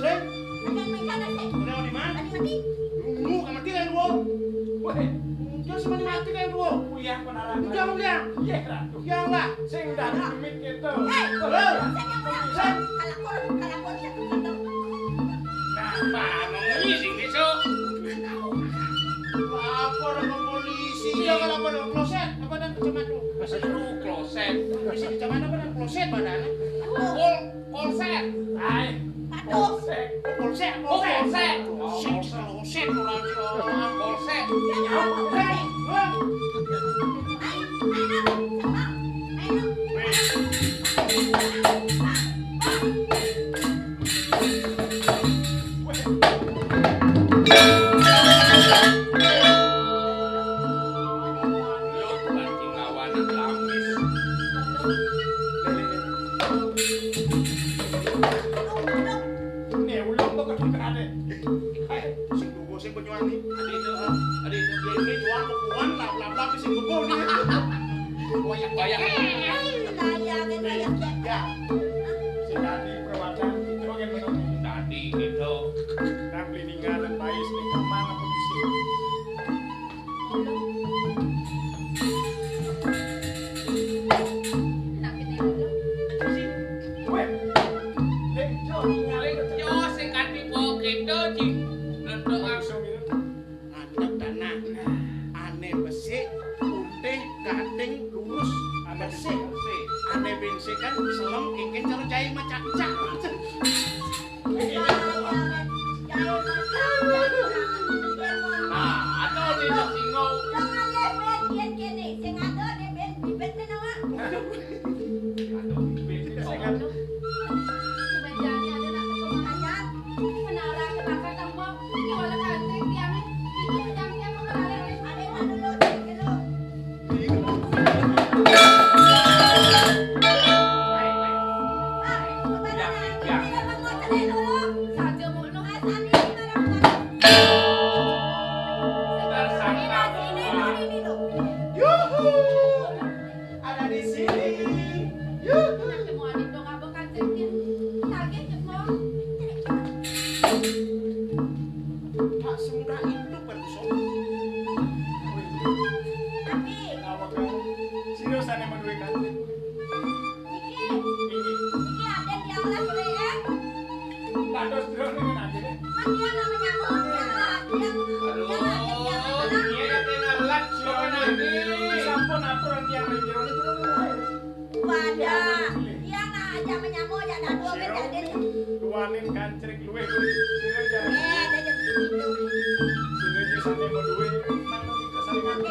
Sing. Akan main sana sih. Udah di mana? Tadi mati. Lu kan mati kan dua. Weh, Jangan sama mati kan dua. kuliah penerangan. Jangan dia. Iya, Ratu. Yang lah. Sing dari demit gitu. Eh, Halo. saya yang pulang. Kalakon satu satu. Nah, mau ngising besok. Lapor ke polisi. Jangan lapor ke kloset. Apa dan kecamatan lu? Aduh, kloset. Bisa kecamatan apa dan kloset badannya? Polsek. Hai. Aduh. Polsek. Polsek. Polsek. Polsek. Polsek. Polsek. Ya nyawa polsek. Lu banting lawanan lamis. Nih, ulang tuh kedukaan deh. Hai. Sing dugo sing penyuan nih. Adi itu dia ini jual bukuan lap sing dugo nih. Bayang. Ya. Si Dadi perwakilan itu yang menurut Dadi gitu. Dan beli ninggalan bayi sing kamar apa sih? Weh. Dek, Jo, ngalih ke Yo sing kanthi po gitu Ci. Nendok langsung itu. Antep tanah. Ane besik, putih, gading, lurus. Ada Besik. sih. Ane bensin kan selem ingin cara jahit macak-cak. Nah, ada di singo. Aduh, beda sih kan. Yuhu. Ada di sini. Yuhu. Tak semudah itu berusaha. Awak kamu seriusan yang menduit kan? Ini. Dados drone ini nanti deh. Aduh, dia ketinggalan siapa nanti. Sampun aku orang yang jero ini duanin kancrik luwe sira jangan sira jesane mau duwe nang kita saling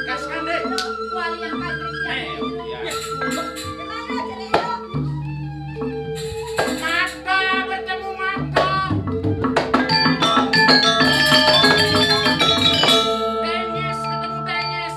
Kaskan deh. Mata bertemu mata. Tenyes ketemu tenyes.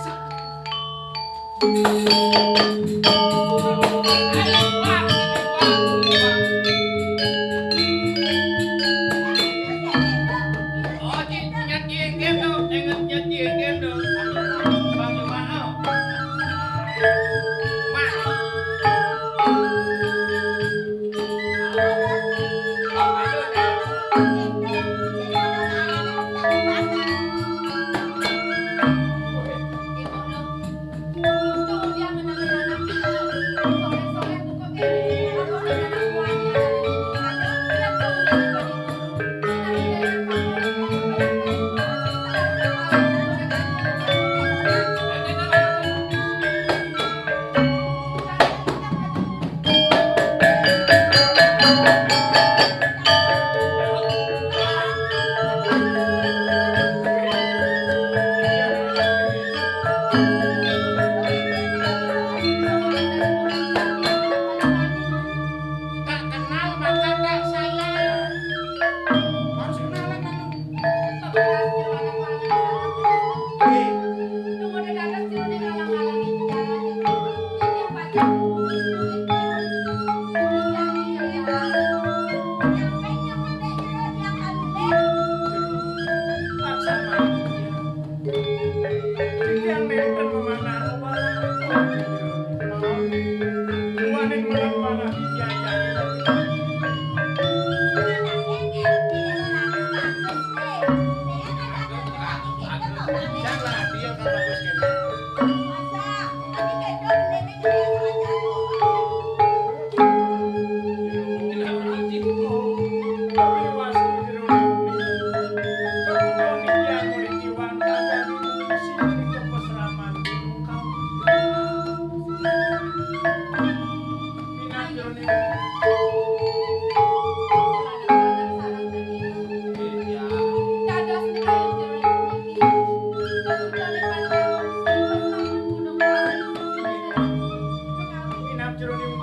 malah diajak. Janganlah dia kan bagus kene. Kenapa sih? Tapi wasu jero ini. Kemudian dia murid Iwan dan sini ke peseraman kau. Minat jero ini. Ya. Minat jero ini.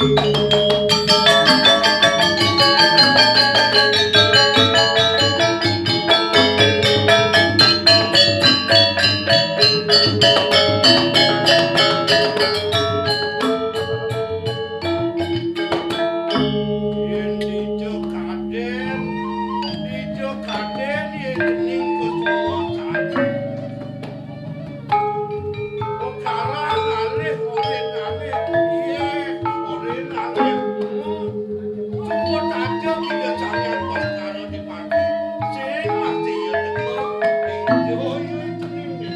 Yen dijo kaden yen kening kesuwasan. Kok kalah alih oren alih piye oren alih. Semua tajam tiga jangan perkara di pagi. Sing mati ya teko. Dijo yen kening ya.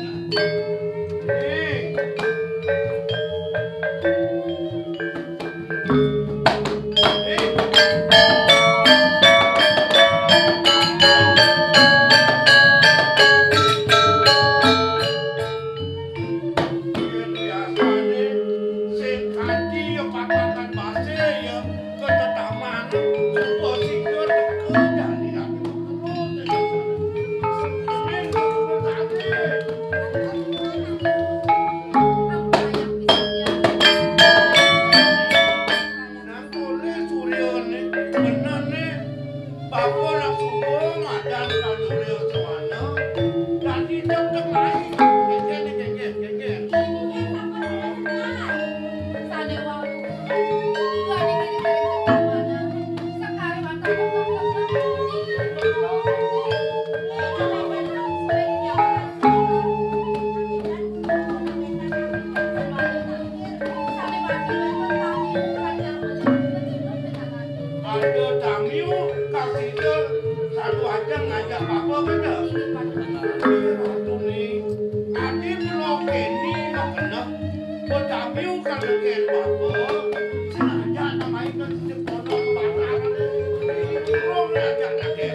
Ada tamu kasih ke satu aja ngajak apa beda. Ratu nih, adi belum kini nak kena. Tamu kalau ken apa, sengaja namai ke sekolah barang. Belum ngajak lagi.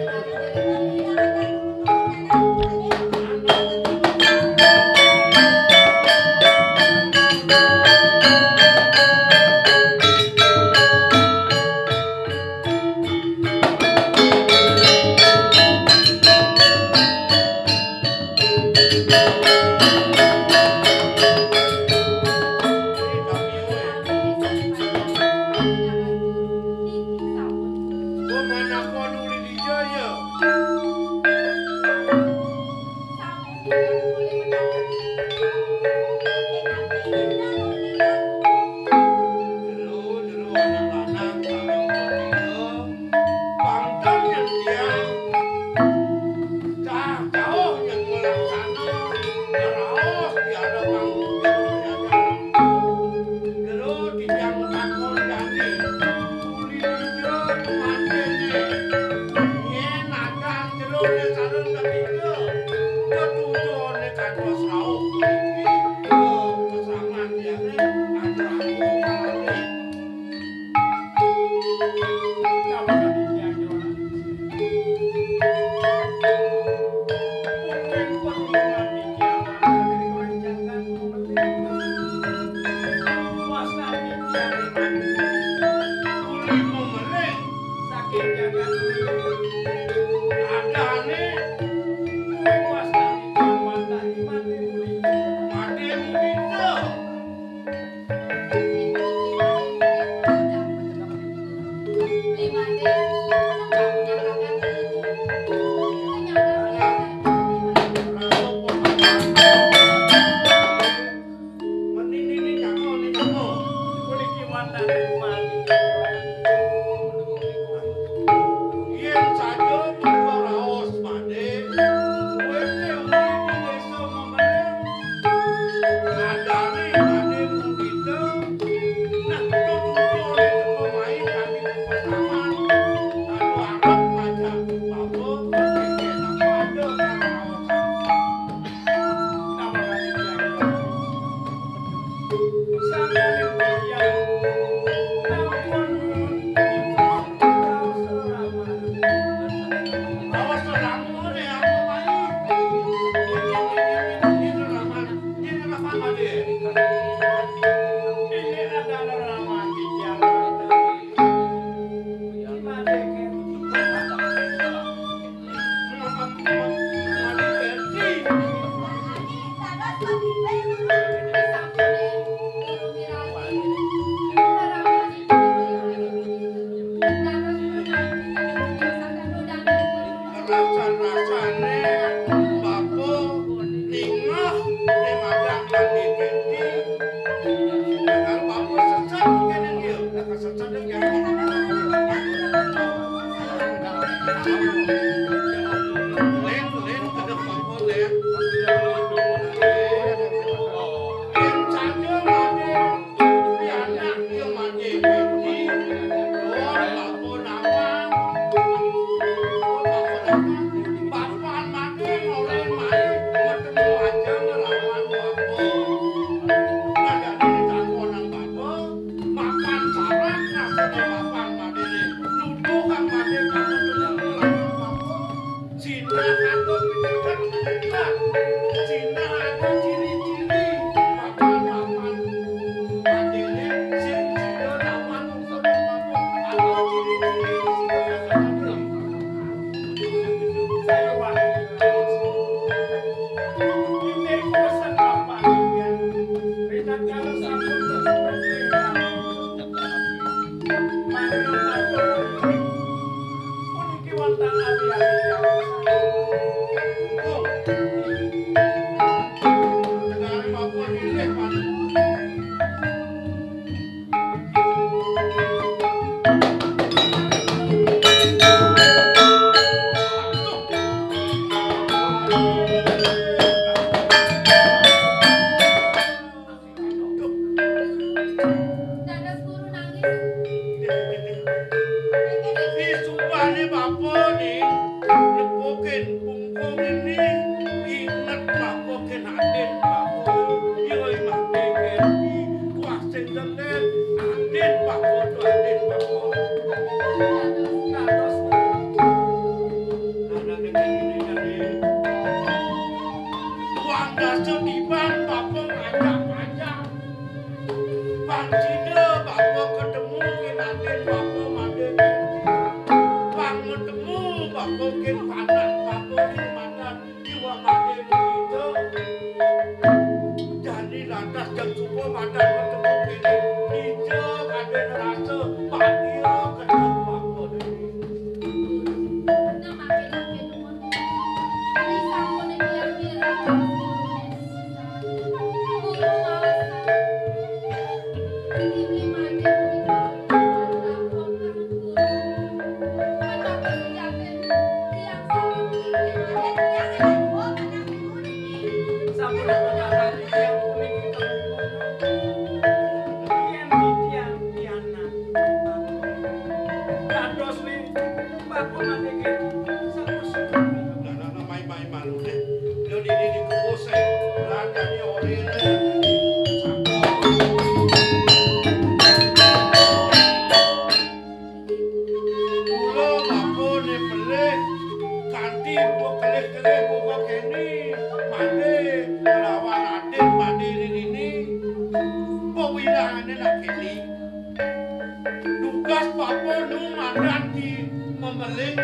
nanti memeling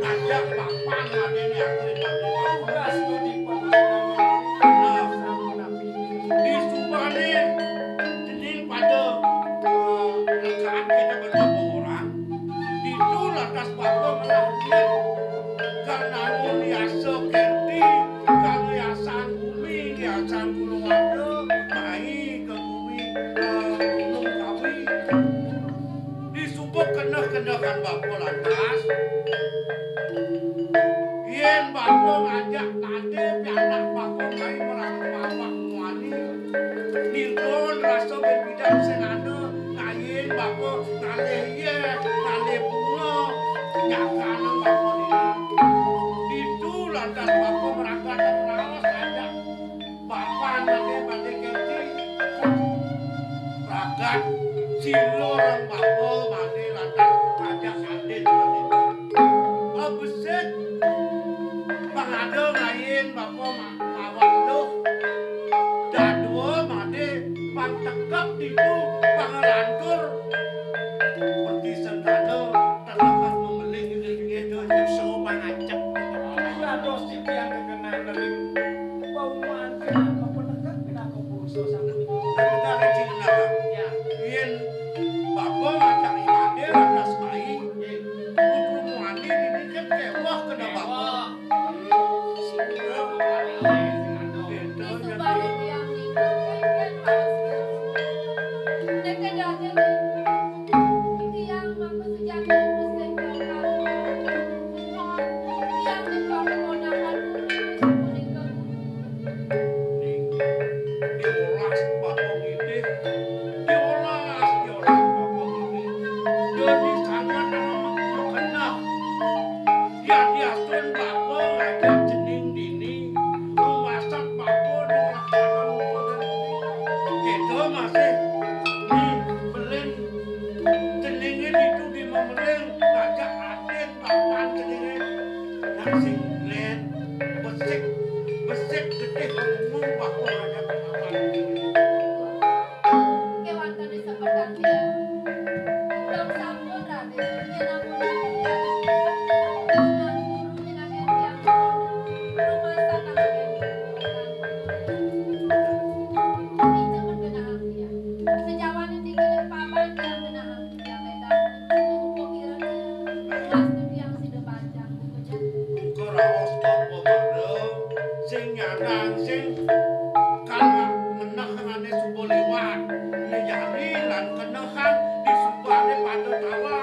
ngajak bapak ngadeni aku Tugas itu di Nah, di Subani Senin pada rekaan kita beberapa orang itu lantas bapak melahirkan karena uniasa Kerti kalau yasan bumi yasan gunung ada mai ke bumi gunung kawi disubuk kena-kenakan bapak lantas yen bapak ngajak tade pianak bapak mai merang bapak muani nildon rasa berbidang senada ngayin bapak ngale ye ngale bunga nyakanang bapak ini itu lantas bapak merangkatan rawas ngajak bapak ngade kerti ragat silo orang bapak mati lantas ngajak aden beset pangado lain bapak mawak loh dadua made pang tekap itu pangelantur seperti sentano terlepas memeling gitu so pangacak ya dosi yang kekenaan dari bauan kenapa penegak kenapa bursa sama kita kecil nak ya yen bapak ngajak ibadah lantas mai putu muani ini kan kewah kena bapak diolas bapak ini diolas bapak ini jadi sangat kena ya diasun bapak ngajak jening dini rumah sak bapak dilaksanakan kita masih di beleng jeningin itu di memeleng ngajak aden bapak jeningin nasi len besik gede ngomong bapak ngajak bapak Engko raos bapak bareng sing nyanang sing kana meneh ngane subo liwat nyari lan kenehan di subane pada tawa